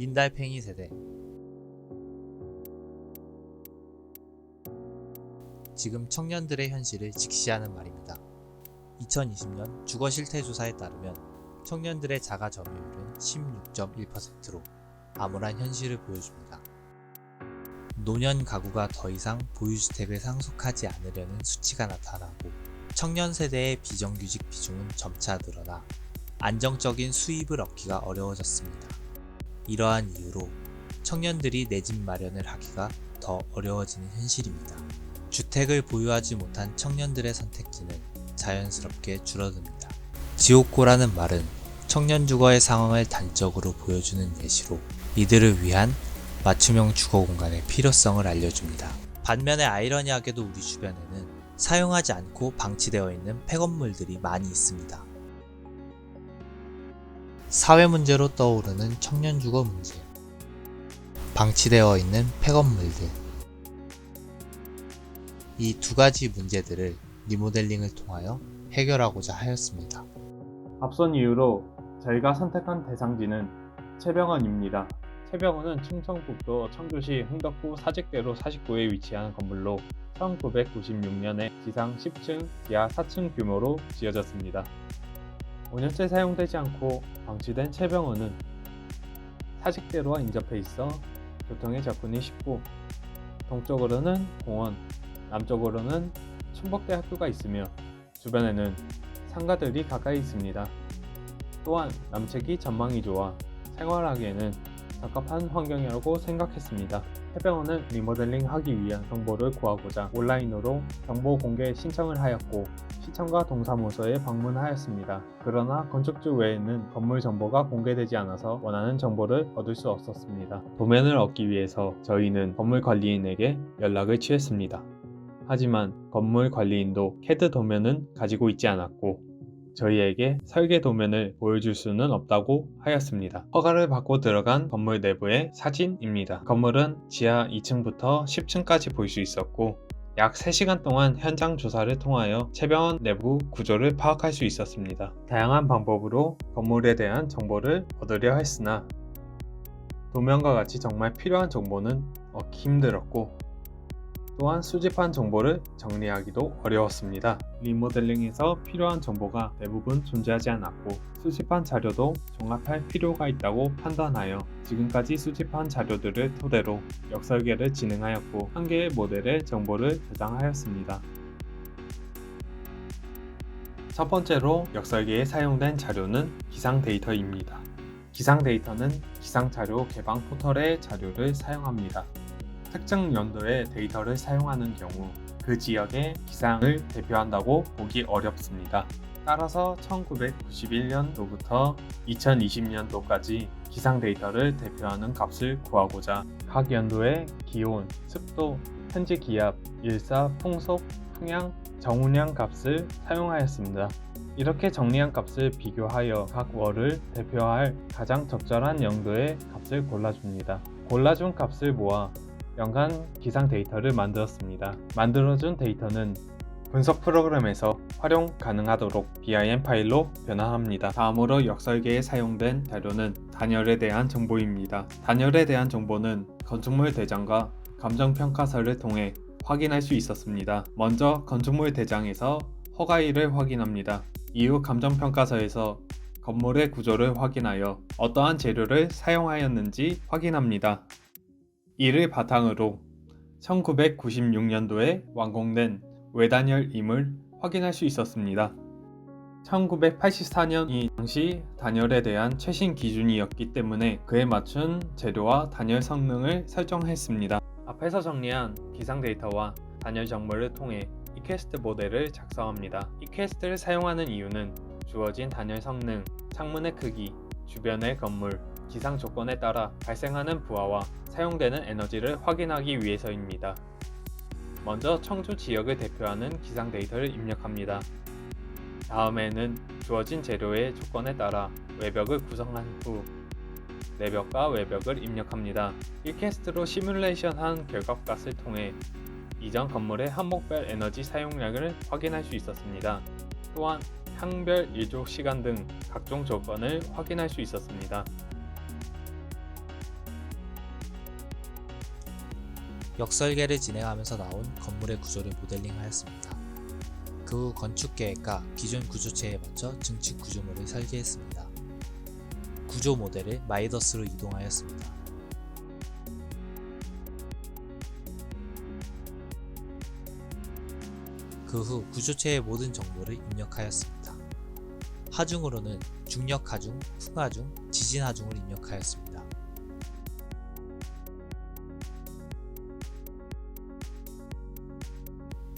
민달팽이 세대. 지금 청년들의 현실을 직시하는 말입니다. 2020년 주거 실태 조사에 따르면 청년들의 자가 점유율은 16.1%로 암울한 현실을 보여줍니다. 노년 가구가 더 이상 보유주택을 상속하지 않으려는 수치가 나타나고 청년 세대의 비정규직 비중은 점차 늘어나 안정적인 수입을 얻기가 어려워졌습니다. 이러한 이유로 청년들이 내 집 마련을 하기가 더 어려워지는 현실입니다. 주택을 보유하지 못한 청년들의 선택지는 자연스럽게 줄어듭니다. 지옥고라는 말은 청년 주거의 상황을 단적으로 보여주는 예시로 이들을 위한 맞춤형 주거 공간의 필요성을 알려줍니다. 반면에 아이러니하게도 우리 주변에는 사용하지 않고 방치되어 있는 폐건물들이 많이 있습니다. 사회 문제로 떠오르는 청년 주거 문제, 방치되어 있는 폐건물들. 이 두 가지 문제들을 리모델링을 통하여 해결하고자 하였습니다. 앞선 이유로 저희가 선택한 대상지는 채병원입니다. 채병원은 충청북도 청주시 흥덕구 사직대로 49에 위치한 건물로 1996년에 지상 10층, 지하 4층 규모로 지어졌습니다. 5년째 사용되지 않고 방치된 채병원은 사직대로와 인접해 있어 교통에 접근이 쉽고 동쪽으로는 공원, 남쪽으로는 춘복대 학교가 있으며 주변에는 상가들이 가까이 있습니다. 또한 남측이 전망이 좋아 생활하기에는 적합한 환경이라고 생각했습니다. 채병원은 리모델링 하기 위한 정보를 구하고자 온라인으로 정보 공개 신청을 하였고 시청과 동사무소에 방문하였습니다. 그러나 건축주 외에는 건물 정보가 공개되지 않아서 원하는 정보를 얻을 수 없었습니다. 도면을 얻기 위해서 저희는 건물 관리인에게 연락을 취했습니다. 하지만 건물 관리인도 CAD 도면은 가지고 있지 않았고 저희에게 설계 도면을 보여줄 수는 없다고 하였습니다. 허가를 받고 들어간 건물 내부의 사진입니다. 건물은 지하 2층부터 10층까지 볼 수 있었고 약 3시간 동안 현장 조사를 통하여 채병원 내부 구조를 파악할 수 있었습니다. 다양한 방법으로 건물에 대한 정보를 얻으려 했으나 도면과 같이 정말 필요한 정보는 얻기 힘들었고 또한 수집한 정보를 정리하기도 어려웠습니다. 리모델링에서 필요한 정보가 대부분 존재하지 않았고 수집한 자료도 종합할 필요가 있다고 판단하여 지금까지 수집한 자료들을 토대로 역설계를 진행하였고 한 개의 모델의 정보를 저장하였습니다. 첫 번째로 역설계에 사용된 자료는 기상 데이터입니다. 기상 데이터는 기상 자료 개방 포털의 자료를 사용합니다. 특정 연도의 데이터를 사용하는 경우 그 지역의 기상을 대표한다고 보기 어렵습니다. 따라서 1991년도부터 2020년도까지 기상 데이터를 대표하는 값을 구하고자 각 연도의 기온, 습도, 현지 기압, 일사, 풍속, 풍향, 정운량 값을 사용하였습니다. 이렇게 정리한 값을 비교하여 각 월을 대표할 가장 적절한 연도의 값을 골라줍니다. 골라준 값을 모아 연간 기상 데이터를 만들었습니다. 만들어준 데이터는 분석 프로그램에서 활용 가능하도록 BIM 파일로 변환합니다. 다음으로 역설계에 사용된 자료는 단열에 대한 정보입니다. 단열에 대한 정보는 건축물 대장과 감정평가서를 통해 확인할 수 있었습니다. 먼저 건축물 대장에서 허가일을 확인합니다. 이후 감정평가서에서 건물의 구조를 확인하여 어떠한 재료를 사용하였는지 확인합니다. 이를 바탕으로 1996년도에 완공된 외단열임을 확인할 수 있었습니다. 1984년이 당시 단열에 대한 최신 기준이었기 때문에 그에 맞춘 재료와 단열 성능을 설정했습니다. 앞에서 정리한 기상 데이터와 단열 정보를 통해 이퀘스트 모델을 작성합니다. 이퀘스트를 사용하는 이유는 주어진 단열 성능, 창문의 크기, 주변의 건물, 기상 조건에 따라 발생하는 부하와 사용되는 에너지를 확인하기 위해서입니다. 먼저 청주 지역을 대표하는 기상 데이터를 입력합니다. 다음에는 주어진 재료의 조건에 따라 외벽을 구성한 후 내벽과 외벽을 입력합니다. 이퀘스트로 시뮬레이션한 결과값을 통해 이전 건물의 항목별 에너지 사용량을 확인할 수 있었습니다. 또한 항별 일조 시간 등 각종 조건을 확인할 수 있었습니다. 역설계를 진행하면서 나온 건물의 구조를 모델링하였습니다. 그 후 건축계획과 기존 구조체에 맞춰 증축 구조물을 설계했습니다. 구조 모델을 마이더스로 이동하였습니다. 그 후 구조체의 모든 정보를 입력하였습니다. 하중으로는 중력 하중, 풍하중, 지진 하중을 입력하였습니다.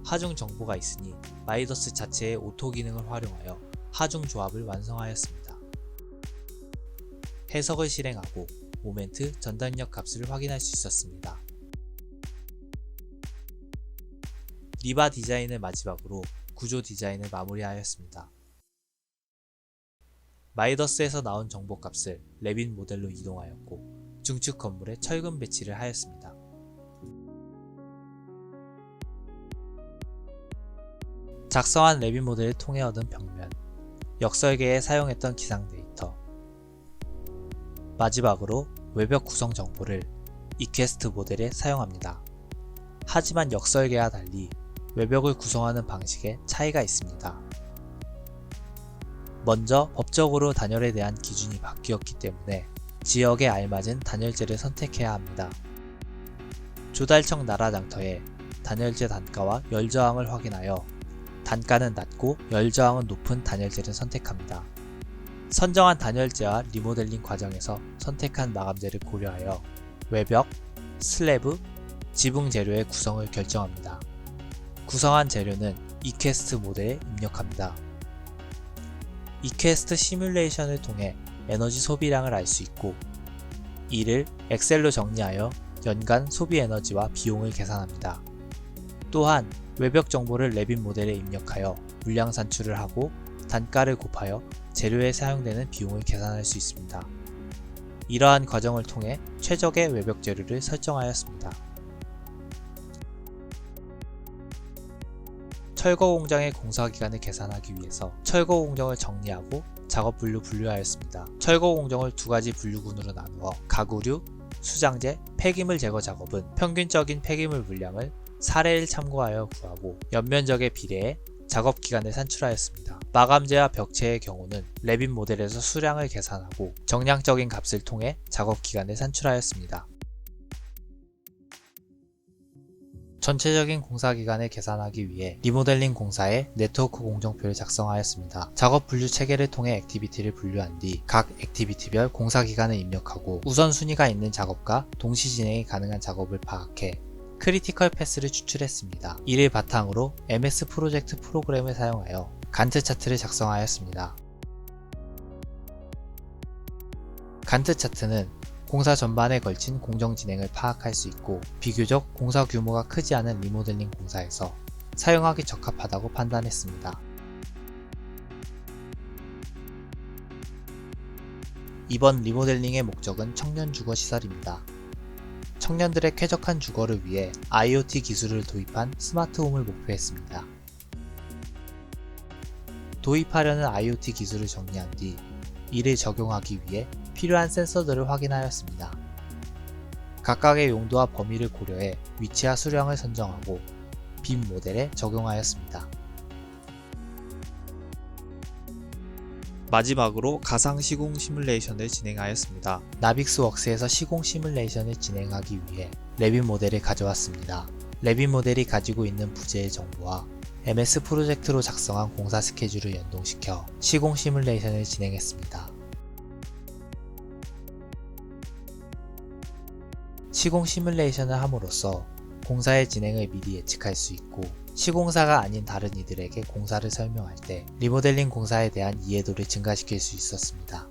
하중 정보가 있으니 마이더스 자체의 오토 기능을 활용하여 하중 조합을 완성하였습니다. 해석을 실행하고 모멘트, 전달력 값을 확인할 수 있었습니다. 리바 디자인을 마지막으로 구조 디자인을 마무리하였습니다. 마이더스에서 나온 정보값을 레빈 모델로 이동하였고 중축 건물에 철근 배치를 하였습니다. 작성한 레빈 모델을 통해 얻은 평면, 역설계에 사용했던 기상 데이터, 마지막으로 외벽 구성 정보를 이퀘스트 모델에 사용합니다. 하지만 역설계와 달리 외벽을 구성하는 방식에 차이가 있습니다. 먼저 법적으로 단열에 대한 기준이 바뀌었기 때문에 지역에 알맞은 단열재를 선택해야 합니다. 조달청 나라장터에 단열재 단가와 열저항을 확인하여 단가는 낮고 열저항은 높은 단열재를 선택합니다. 선정한 단열재와 리모델링 과정에서 선택한 마감재를 고려하여 외벽, 슬래브, 지붕 재료의 구성을 결정합니다. 구성한 재료는 이퀘스트 모델에 입력합니다. 이퀘스트 시뮬레이션을 통해 에너지 소비량을 알 수 있고 이를 엑셀로 정리하여 연간 소비 에너지와 비용을 계산합니다. 또한 외벽 정보를 레빈 모델에 입력하여 물량 산출을 하고 단가를 곱하여 재료에 사용되는 비용을 계산할 수 있습니다. 이러한 과정을 통해 최적의 외벽 재료를 설정하였습니다. 철거 공장의 공사 기간을 계산하기 위해서 철거 공정을 정리하고 작업 분류하였습니다. 철거 공정을 두 가지 분류군으로 나누어 가구류, 수장재, 폐기물 제거 작업은 평균적인 폐기물 물량을 사례를 참고하여 구하고 연면적에 비례해 작업 기간을 산출하였습니다. 마감재와 벽체의 경우는 레빈 모델에서 수량을 계산하고 정량적인 값을 통해 작업 기간을 산출하였습니다. 전체적인 공사 기간을 계산하기 위해 리모델링 공사에 네트워크 공정표를 작성하였습니다. 작업 분류 체계를 통해 액티비티를 분류한 뒤 각 액티비티별 공사 기간을 입력하고 우선순위가 있는 작업과 동시 진행이 가능한 작업을 파악해 크리티컬 패스를 추출했습니다. 이를 바탕으로 MS 프로젝트 프로그램을 사용하여 간트 차트를 작성하였습니다. 간트 차트는 공사 전반에 걸친 공정 진행을 파악할 수 있고 비교적 공사 규모가 크지 않은 리모델링 공사에서 사용하기 적합하다고 판단했습니다. 이번 리모델링의 목적은 청년 주거 시설입니다. 청년들의 쾌적한 주거를 위해 IoT 기술을 도입한 스마트홈을 목표했습니다. 도입하려는 IoT 기술을 정리한 뒤 이를 적용하기 위해 필요한 센서들을 확인하였습니다. 각각의 용도와 범위를 고려해 위치와 수량을 선정하고 빔 모델에 적용하였습니다. 마지막으로 가상 시공 시뮬레이션을 진행하였습니다. 나빅스웍스에서 시공 시뮬레이션을 진행하기 위해 레빈 모델을 가져왔습니다. 레빈 모델이 가지고 있는 부재의 정보와 MS 프로젝트로 작성한 공사 스케줄을 연동시켜 시공 시뮬레이션을 진행했습니다. 시공 시뮬레이션을 함으로써 공사의 진행을 미리 예측할 수 있고 시공사가 아닌 다른 이들에게 공사를 설명할 때 리모델링 공사에 대한 이해도를 증가시킬 수 있었습니다.